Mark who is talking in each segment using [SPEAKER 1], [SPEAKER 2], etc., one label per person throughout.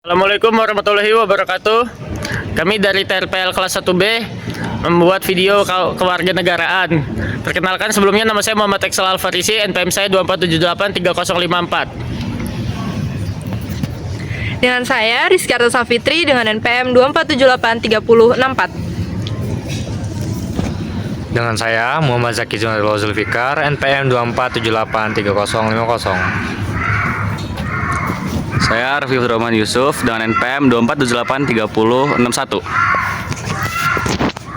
[SPEAKER 1] Assalamualaikum warahmatullahi wabarakatuh. Kami dari TRPL kelas 1B membuat video kewarganegaraan. Perkenalkan, sebelumnya nama saya Muhammad Excel Alfarisi, NPM saya 24783064.
[SPEAKER 2] Dengan saya Rizky Arta Safitri dengan NPM 24783064.
[SPEAKER 3] Dengan saya Muhammad Zaki Junadil Zulfikar, NPM 24783050.
[SPEAKER 4] Saya Rafif Rahman Yusuf dengan NPM 24783061.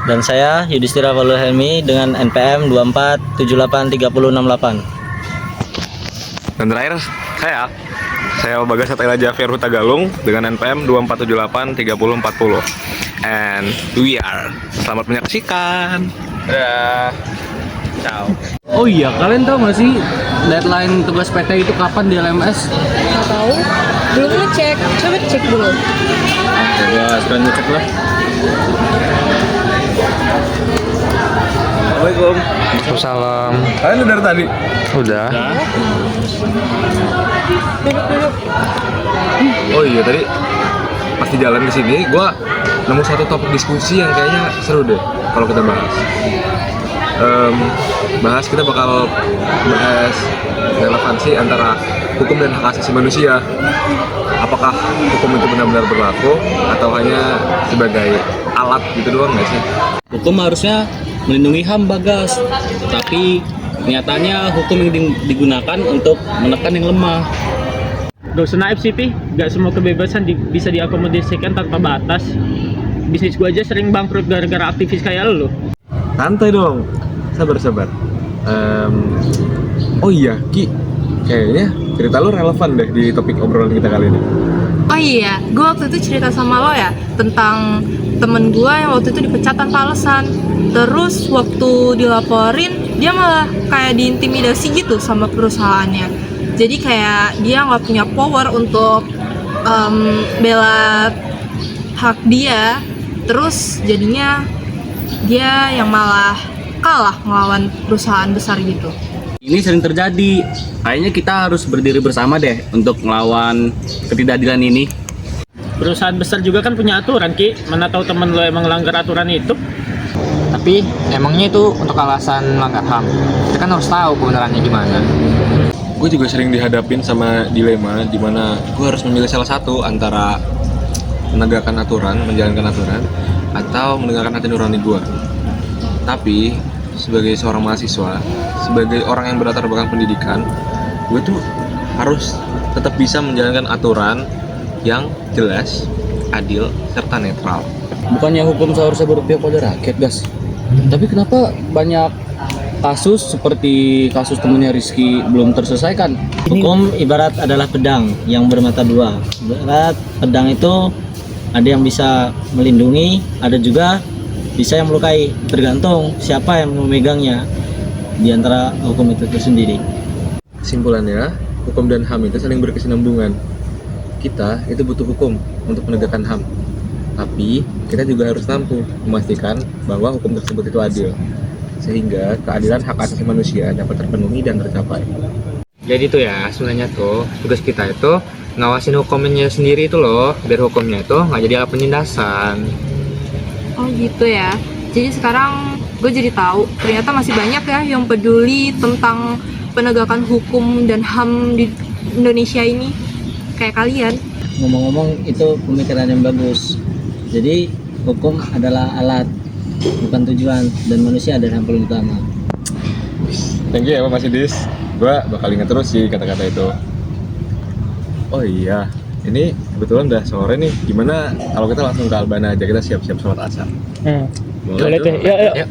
[SPEAKER 5] Dan saya Yudhistira Valul Helmi dengan NPM 24783068.
[SPEAKER 6] Dan terakhir saya Bagas Atela Jafir Hutagalung dengan NPM 24783040. And we are. Selamat menyaksikan.
[SPEAKER 4] Dadah. Ciao.
[SPEAKER 7] Oh iya, kalian tahu nggak sih deadline tugas PT itu kapan di LMS?
[SPEAKER 2] Nggak tahu, belum ngecek, coba cek dulu.
[SPEAKER 7] Coba sekarang ngecek lah.
[SPEAKER 6] Assalamualaikum.
[SPEAKER 3] Waalaikumsalam.
[SPEAKER 6] Kalian udah dari tadi?
[SPEAKER 3] Udah.
[SPEAKER 2] Duduk.
[SPEAKER 6] Oh iya, tadi pas di jalan ke sini gua nemu satu topik diskusi yang kayaknya seru deh kalau kita bahas. Kita bakal bahas relevansi antara hukum dan hak asasi manusia. Apakah hukum itu benar-benar berlaku atau hanya sebagai alat gitu doang nggak sih?
[SPEAKER 7] Hukum harusnya melindungi HAM, Bagas. Tapi nyatanya hukum yang digunakan untuk menekan yang lemah.
[SPEAKER 1] Gak usah naif sih, Pi. Gak semua kebebasan bisa diakomodasikan tanpa batas. Bisnis gua aja sering bangkrut gara-gara aktivis kayak lo.
[SPEAKER 6] Santai dong, sabar. Oh iya, Ki, kayaknya cerita lo relevan deh di topik obrolan kita kali ini.
[SPEAKER 2] Oh iya, gue waktu itu cerita sama lo ya tentang temen gue yang waktu itu dipecat tanpa alasan. Terus waktu dilaporin, dia malah kayak diintimidasi gitu sama perusahaannya. Jadi kayak dia nggak punya power untuk bela hak dia. Terus jadinya dia yang malah kalah melawan perusahaan besar gitu.
[SPEAKER 7] Ini sering terjadi. Kayaknya kita harus berdiri bersama deh untuk melawan ketidakadilan ini.
[SPEAKER 1] Perusahaan besar juga kan punya aturan, Ki. Mana tahu temen lo emang langgar aturan itu.
[SPEAKER 3] Tapi emangnya itu untuk alasan melanggar HAM? Kita kan harus tahu kebenarannya gimana.
[SPEAKER 6] Gue juga sering dihadapin sama dilema di mana gue harus memilih salah satu antara menegakkan aturan, menjalankan aturan, atau mendengarkan hati nurani gue. Tapi sebagai seorang mahasiswa, sebagai orang yang berlatar belakang pendidikan, gue tuh harus tetap bisa menjalankan aturan yang jelas, adil, serta netral.
[SPEAKER 7] Bukannya hukum seharusnya berpihak pada rakyat, Gas? Tapi kenapa banyak kasus seperti kasus temennya Rizky belum terselesaikan?
[SPEAKER 5] Hukum ibarat adalah pedang yang bermata dua. Ibarat pedang itu ada yang bisa melindungi, ada juga bisa yang melukai. Tergantung siapa yang memegangnya di antara hukum itu sendiri.
[SPEAKER 6] Kesimpulannya, hukum dan HAM itu saling berkesinambungan. Kita itu butuh hukum untuk menegakkan HAM. Tapi kita juga harus mampu memastikan bahwa hukum tersebut itu adil, sehingga keadilan hak asasi manusia dapat terpenuhi dan tercapai.
[SPEAKER 3] Jadi tuh ya, sebenarnya tuh tugas kita itu ngawasin hukumnya sendiri itu loh, biar hukumnya itu nggak jadi alat penindasan.
[SPEAKER 2] Oh gitu ya. Jadi sekarang gue jadi tahu ternyata masih banyak ya yang peduli tentang penegakan hukum dan HAM di Indonesia ini kayak kalian.
[SPEAKER 5] Ngomong-ngomong, itu pemikiran yang bagus. Jadi hukum adalah alat, bukan tujuan, dan manusia adalah yang paling utama.
[SPEAKER 6] Thank you ya Mas Idis. Gue bakal ingat terus sih kata-kata itu. Oh iya, ini kebetulan udah sore nih. Gimana kalau kita langsung ke Albana aja, kita siap-siap sholat asar?
[SPEAKER 1] Boleh deh. Yuk.
[SPEAKER 3] Yuk.